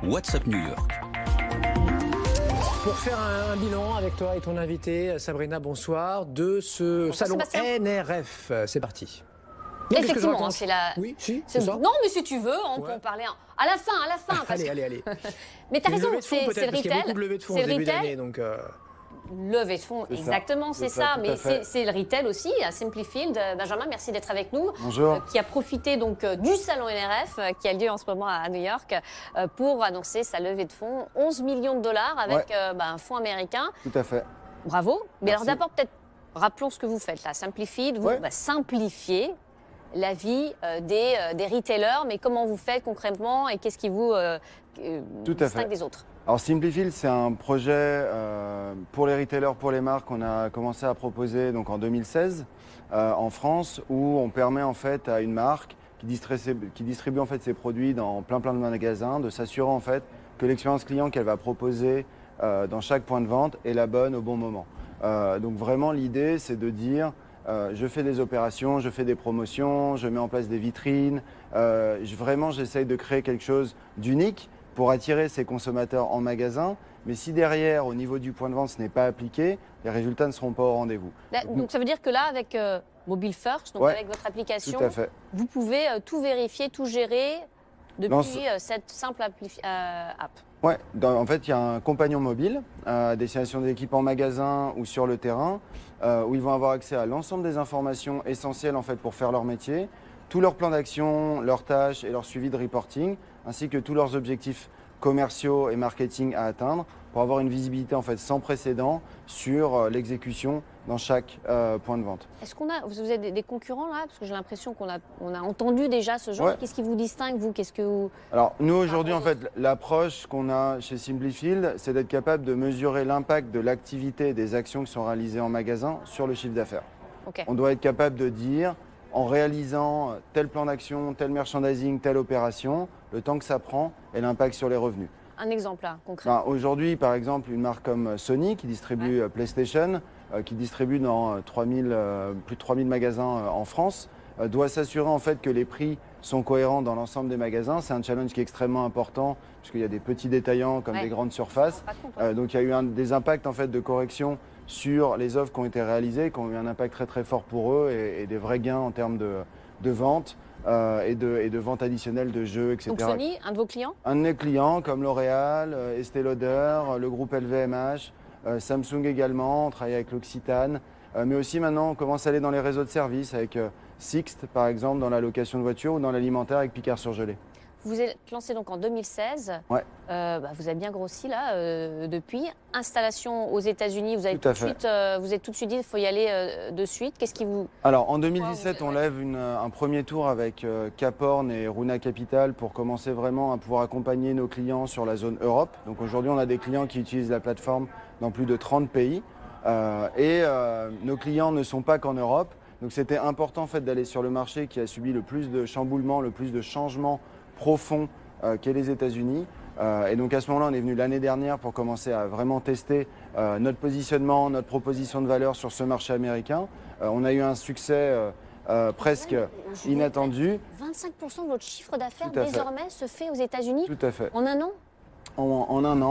WhatsApp New York. Pour faire un bilan avec toi et ton invité, Sabrina, bonsoir, de ce salon NRF. C'est parti. Donc, effectivement, c'est la... Oui, si, c'est ça. Non, mais si tu veux, on peut en parler à la fin. Allez. Mais t'as raison, c'est le retail. Parce qu'il y a beaucoup de levées de fonds au début d'année, donc... Levée de fonds, exactement, c'est ça. Mais c'est le retail aussi, à Simplifield. Benjamin, merci d'être avec nous. Bonjour. Qui a profité donc du salon NRF qui a lieu en ce moment à New York pour annoncer sa levée de fonds, 11 millions de dollars avec un fonds américain. Tout à fait. Bravo. Mais Merci. alors d'abord, peut-être rappelons ce que vous faites là. Simplified, vous simplifiez la vie des retailers, mais comment vous faites concrètement et qu'est-ce qui vous distingue des autres? Alors Simplifield, c'est un projet pour les retailers, pour les marques qu'on a commencé à proposer donc en 2016 en France, où on permet en fait à une marque qui distribue en fait ses produits dans plein de magasins de s'assurer en fait que l'expérience client qu'elle va proposer dans chaque point de vente est la bonne au bon moment. Donc vraiment l'idée c'est de dire je fais des opérations, je fais des promotions, je mets en place des vitrines, vraiment j'essaye de créer quelque chose d'unique pour attirer ces consommateurs en magasin. Mais si derrière, au niveau du point de vente, ce n'est pas appliqué, les résultats ne seront pas au rendez-vous. Donc ça veut dire que là, avec Mobile First, donc avec votre application, vous pouvez tout vérifier, tout gérer depuis cette simple app. Oui, en fait, il y a un compagnon mobile à destination des équipes en magasin ou sur le terrain, où ils vont avoir accès à l'ensemble des informations essentielles en fait, pour faire leur métier, tous leurs plans d'action, leurs tâches et leur suivi de reporting, ainsi que tous leurs objectifs commerciaux et marketing à atteindre, pour avoir une visibilité en fait, sans précédent sur l'exécution dans chaque point de vente. Est-ce qu'on a, vous avez des concurrents là? Parce que j'ai l'impression qu'on a entendu déjà ce genre. Qu'est-ce qui vous distingue, vous? Alors nous aujourd'hui, en fait, l'approche qu'on a chez Simplifield, c'est d'être capable de mesurer l'impact de l'activité et des actions qui sont réalisées en magasin sur le chiffre d'affaires. On doit être capable de dire, en réalisant tel plan d'action, tel merchandising, telle opération, le temps que ça prend et l'impact sur les revenus. Un exemple là, concret. Aujourd'hui, par exemple, une marque comme Sony qui distribue PlayStation, qui distribue dans plus de 3000 magasins en France, doit s'assurer en fait que les prix sont cohérents dans l'ensemble des magasins. C'est un challenge qui est extrêmement important puisqu'il y a des petits détaillants comme des grandes surfaces. Donc il y a eu des impacts en fait, de correction sur les offres qui ont été réalisées, qui ont eu un impact très fort pour eux et des vrais gains en termes de vente et de vente additionnelle de jeux, etc. Donc Sony, un de vos clients? Un de mes clients comme L'Oréal, Estée Lauder, le groupe LVMH, Samsung également, on travaille avec l'Occitane, mais aussi maintenant on commence à aller dans les réseaux de services avec Sixt par exemple dans la location de voitures ou dans l'alimentaire avec Picard Surgelé. Vous êtes lancé donc en 2016. Vous avez bien grossi là depuis. Installation aux États-Unis, vous êtes tout de suite dit qu'il faut y aller de suite. Qu'est-ce qui vous... Alors en 2017, on lève un premier tour avec Cap Horn et Runa Capital pour commencer vraiment à pouvoir accompagner nos clients sur la zone Europe. Donc aujourd'hui, on a des clients qui utilisent la plateforme dans plus de 30 pays nos clients ne sont pas qu'en Europe. Donc c'était important en fait, d'aller sur le marché qui a subi le plus de chamboulements, le plus de changements profonds qu'est les États-Unis. Et donc à ce moment-là, on est venu l'année dernière pour commencer à vraiment tester notre positionnement, notre proposition de valeur sur ce marché américain. On a eu un succès presque inattendu. 25% de votre chiffre d'affaires désormais se fait aux États-Unis? Tout à fait. En un an? En un an.